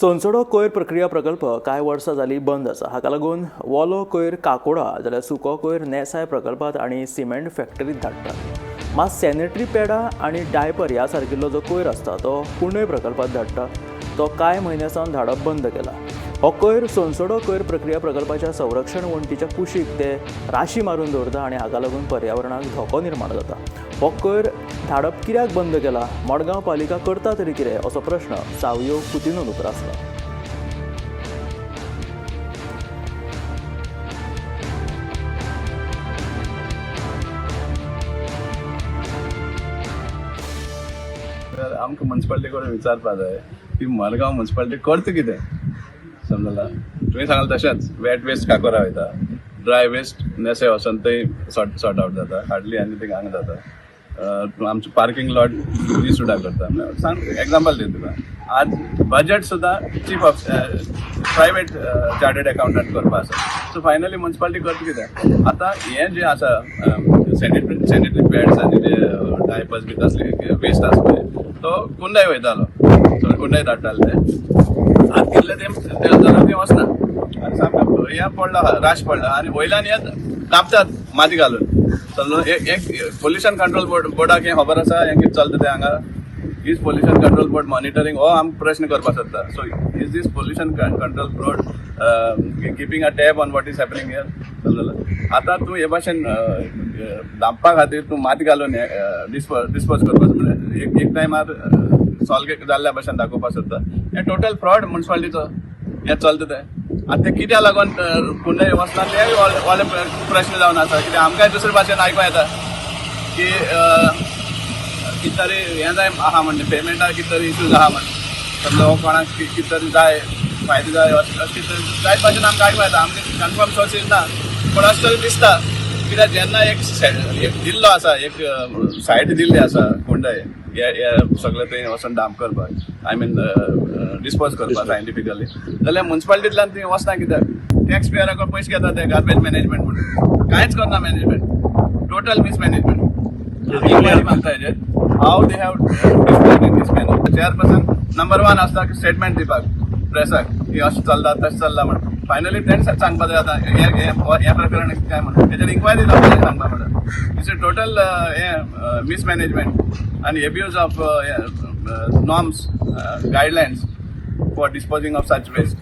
सोनसोडो कोयर प्रक्रिया प्रकल्प कांय वर्सां जाली बंद आसा. हाका लागून वोलो कोयर काकोडा जाल्यार सुको कोयर नेसाय प्रकल्पात आनी सिमेंट फॅक्टरीत धाडटात. मात सॅनिटरी पॅडां आनी डायपर ह्या सारकिल्लो जो कोयर आसता तो कुंडय प्रकल्पात धाडटा. तो कांय म्हयन्या सावन धाडप बंद केला. हो कोयर सोनसोडो कोयर प्रक्रिया प्रकल्पाच्या संरक्षण वणटीच्या कुशीक ते राशी मारून दवरता आनी हाका लागून पर्यावरणाक धोको निर्माण जाता. हो कोयर धाडप कित्याक बंद केला, मडगांव पालिका करता तरी कितें असो प्रश्न सावयो कुतीनूच उप्रासला. आमकां म्युनिसिपालिटी कडेन विचारपा जाय की मडगांव म्युनिसिपालिटी करता कितें. समजला तुवें सांगलें तशेंच वेट वेस्ट काकोरा वयता, ड्राय वेस्ट नेसे वचोन थंय सॉर्ट आउट जाता, हार्डली एनीथींग हांगा जाता. आमचें पार्किंग लॉट ती सुद्दां करता. सांग एग्जांपल दिता तुका, आज बजेट सुद्दां chief of private chartered accountant करपा आसा. सो फायनली म्युनिसिपालिटी करता कितें. आतां हें जें आसा सॅनिटरी पॅड्स आनी जे डायपर्स बी तसले वेस्ट आसा पळय तो कुंडाय वयतालो. सो कुंडाय धाडटाले ते आतां कितले ते वचना आनी सामको हें पडलो राश पडला आनी वयल्यान हे दापतात माती घालून. समजून एक पोल्युशन कंट्रोल बोर्डाक हें खबर आसा हें कितें चलता तें हांगा. Is pollution control board monitoring हो आमकां प्रश्न करपाक सोदता. So is this pollution control board keeping a tab on what is happening here. समजलें. आतां तूं हे भाशेन दामपा खातीर तूं माती घालून डिस्पोज करपाचो म्हणजे एक टायमार सॉल्व जाल्ल्या भाशेन दाखोवपाक सोदता. हें टोटल फ्रॉड म्युनिसिपालिटीचो हें चलता तें. आतां तें कित्या लागून कुंडय वचना तेंय व्हडले प्रश्न जावन आसा. कित्याक आमकांय दुसरे भाशेन आयकूं येता की कितें तरी हें जाय आहा म्हणजे पेमेंटाक कितें तरी इश्यूज आहा म्हण. समजा हो कोणाक कितें तरी जाय फायदो जाय अशें जायत भाशेन आमकां आयकूं येता. आमचे कन्फर्म सोर्सीस ना पूण अशें तरी दिसता. कित्याक जेन्ना एक दिल्लो आसा, एक सायट दिल्ली आसा कुंडय हे सगळें थंय वचून डांप करपाक, आय मीन डिस्पोज करपाक सायंटिफिकली, जाल्यार म्युनिसिपालिटींतल्यान थंय वचना. कित्याक टॅक्स पेयराकडे पयशे घेता ते गार्बेज मॅनेजमेंट म्हणून कांयच करना मॅनेजमेंट. Total mismanagement. इन्क्वायरी मागता हेजेर how they have dispose in this manner. Chairperson number 1 आसता की स्टेटमेंट दिवपाक प्रेसाक की अशें चलता तशें चल्ला म्हणून. फायनली तेंच सांगपाक जाय आतां हे प्रकरण काय म्हणून तेजेर इन्क्वायरी जावपाक जाय सांगपा म्हणून. इट्स अ टोटल हे मिसमॅनेजमेंट आणि abuse of norms guidelines for disposing of such waste.